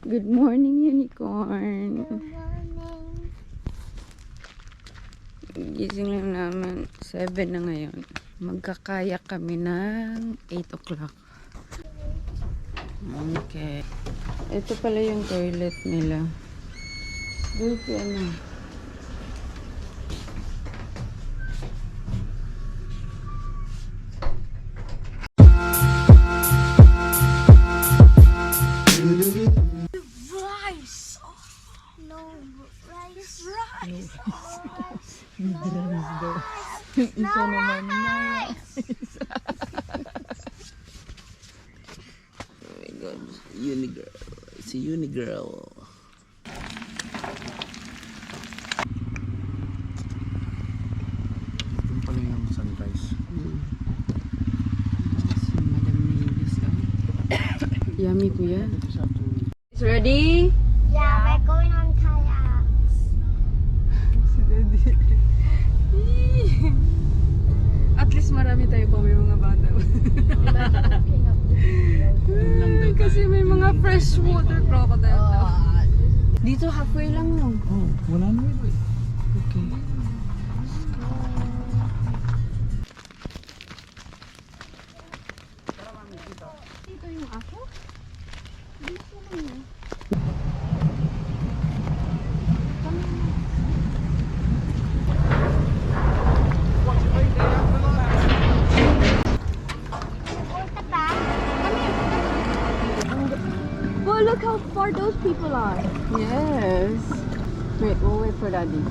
Good morning, unicorn. Good morning. Gising lang namin. 7 na ngayon. Magkakaya kami ng 8 o'clock. Okay. Ito pala yung toilet nila. Dirty ano. Rice. Oh, no rice. Rice. No rice daw. Isa naman na. Oh my God. Unigirl. Si Unigirl. Doon pala yung sunrise. Si Madam Navis. Yummy kuya. Is ready? Yeah, we're going on kayaks. Si Daddy. At least marami tayo pa may mga bata. Kasi may mga freshwater crocodile na. Dito halfway lang no? Oh, wala na yun. Okay. Dito yung ako? Dito lang yun. Oh, look how far those people are. Yes. Wait, we'll wait for Daddy.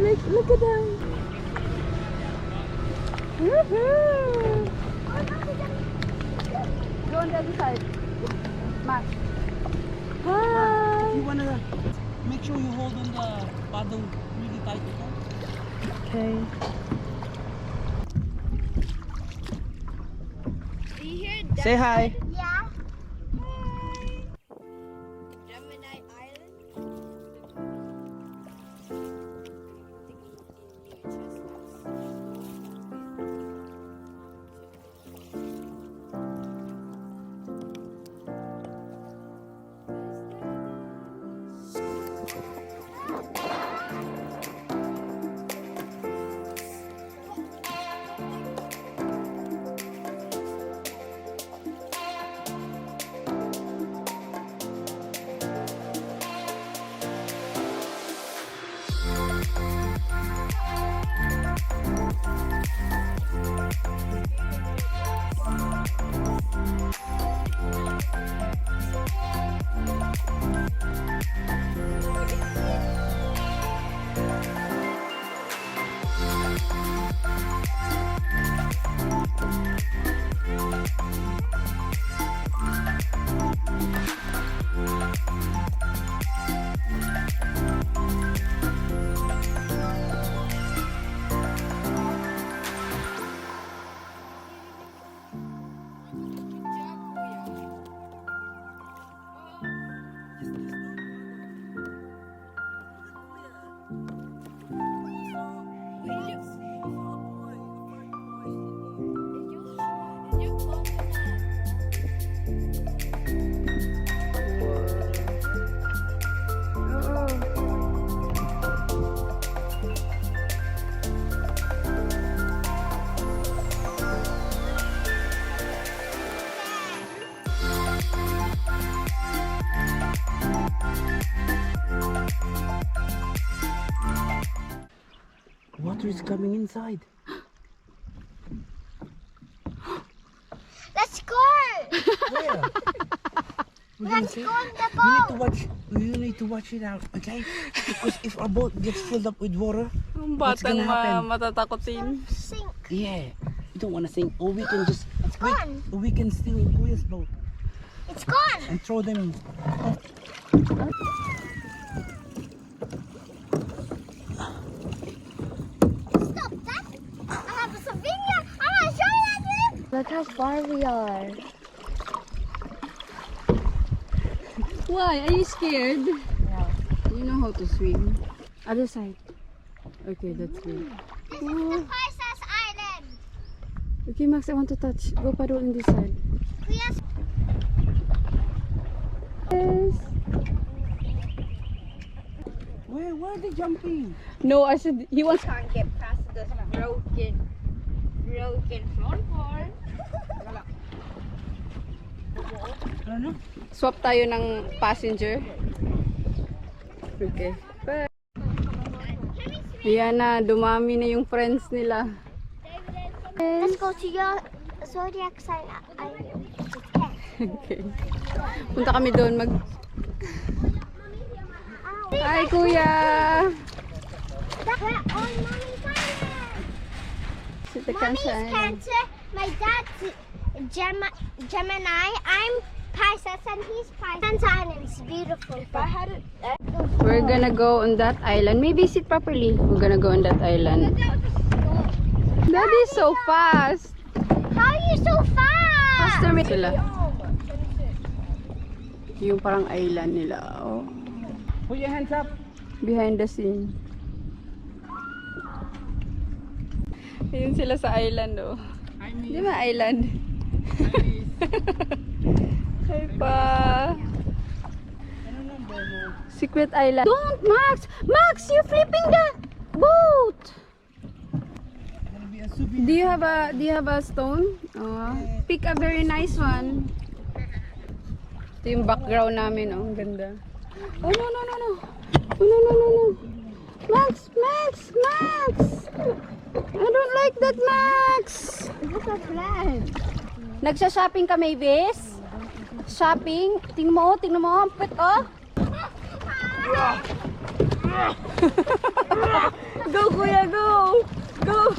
Look at them. Woohoo! Go on the other side. Max. Hi. You wanna make sure you hold on the paddle really tight, okay? Okay. Do you hear that? Say hi. Yeah. Hi. Gemini Island. Water is coming inside. Let's go. Where? Let's go on the You need to boat. watch. You need to watch it out, okay? Because if our boat gets filled up with water, Ang What's batang gonna happen? matatakotin. Sink. yeah, you don't want to sink. Or we can just It's gone. we can steal Kuya's boat It's gone. and throw them. Stop that. I have a souvenir. I'm gonna show that to you. Look how far we are. Why? Are you scared? No. You know how to swim. Other side. Okay, that's good. This is the Princess Island. Okay, Max, I want to touch. Go paddle on this side. Kuya's Where are they jumping? No, I said he wants. Can't get past this broken floorboard. Ano? Swap tayo ng passenger. Okay. Bye. Ayan na, dumami na yung friends nila. Let's go to your zodiac sign. Okay. Punta kami doon mag... Hi, kuya! We're on Mommy's Island. Mommy's Cancer. Cancer. My dad's Gemini. I'm Pisces and he's Pisces. And it's beautiful. We're gonna go on that island. Maybe sit properly. We're gonna go on that island. Daddy's so fast. How are you so fast? Faster me sila. Yung parang island nila. Oh. Put your hands up. Behind the scene. Ayun sila sa island, oh. Di ba island? Hi pa. Secret island. Don't, Max! Max, you're flipping the boat! Do you have a stone? Oh, pick a very nice one. Ito yung background namin, oh. Ang ganda. Oh, no, no, no, no. Oh, no, no, no, no. Max, Max, Max! I don't like that, Max! What's our plan? Nagsha-shopping ka, Mavis? Shopping? Tingnan mo, ang pet, oh. Go, kuya, go! Go!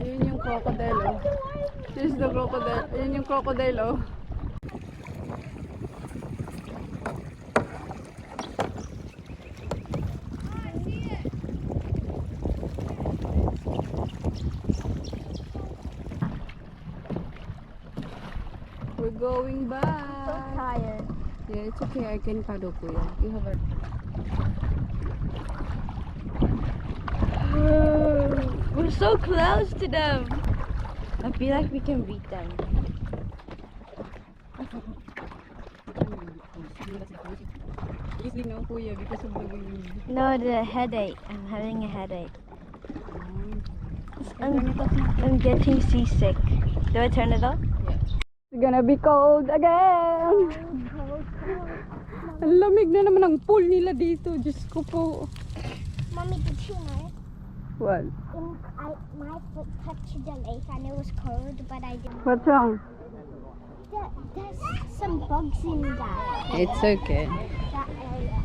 Ayun yung crocodile, oh. This is the crocodile. Ayun yung crocodile, oh. We're going back. So tired. Yeah, it's okay. I can paddle, kuya. You have a... We're so close to them. I feel like we can beat them. Easy no, kuya, because of the wind. No, the headache. I'm having a headache. I'm getting seasick. Do I turn it off? It's gonna be cold again. Ang lamig na naman ang pool nila dito. Diyos ko po. Mommy, did you know? What? My foot touched the lake and it was cold, but I didn't. What's wrong? There's some bugs in that It's okay. area.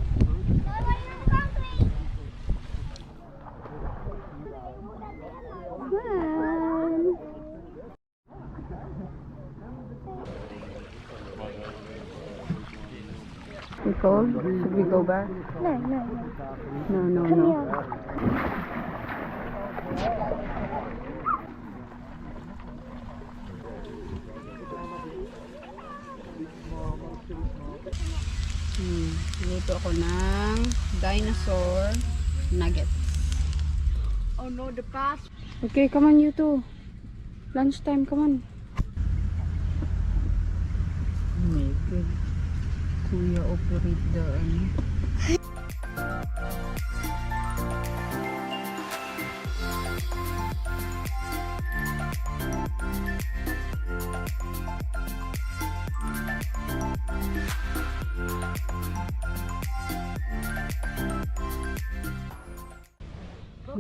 You cold? Should we go back? No. No. Come here. Luto ako ng dinosaur nuggets. Oh no, the bath. Okay, come on you two. Lunchtime, come on. Oh my God. Kuya operate the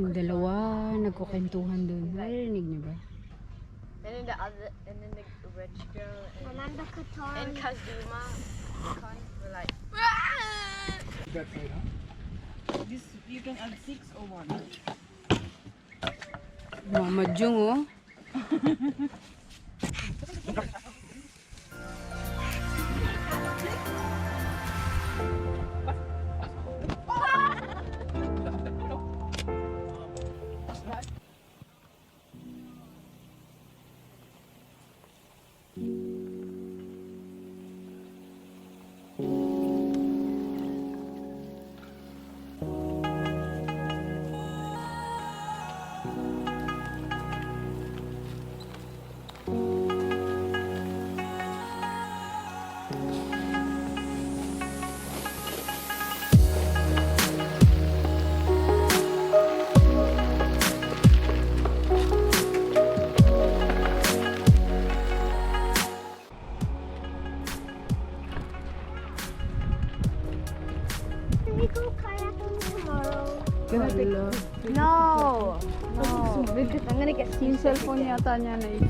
Yung dalawa nagkukwentuhan doon. Narinig niyo ba? And then the rich girl Remember Qatar? and Kazuma were like, That side, huh? This, you can add 6 or 1. Mama Jung, oh. Wala. No. No. I'm gonna get Yung cellphone yata niya na eh.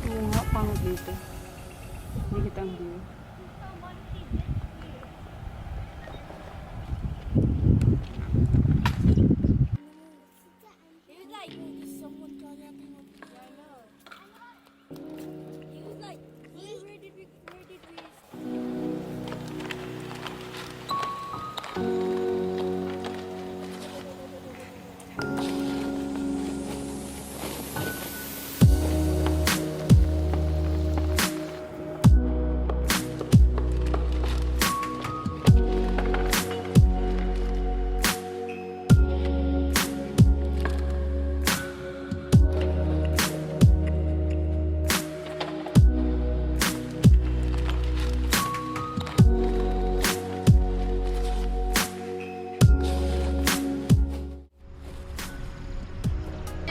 Oo nga, pangit dito. Hindi kita ang view.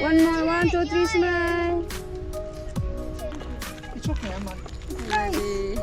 One more, 1, 2, 3, smile. It's okay, I'm not. Ready.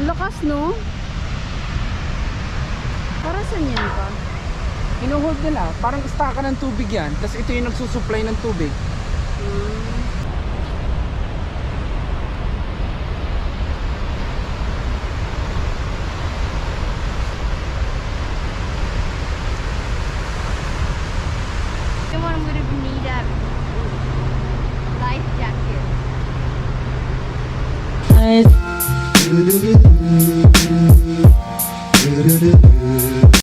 Lakas, no? Para saan yan pa? Hinuhold nila. Parang istaka ng tubig yan. Tapos ito yung nagsusupply ng tubig. Someone would have need a life jacket.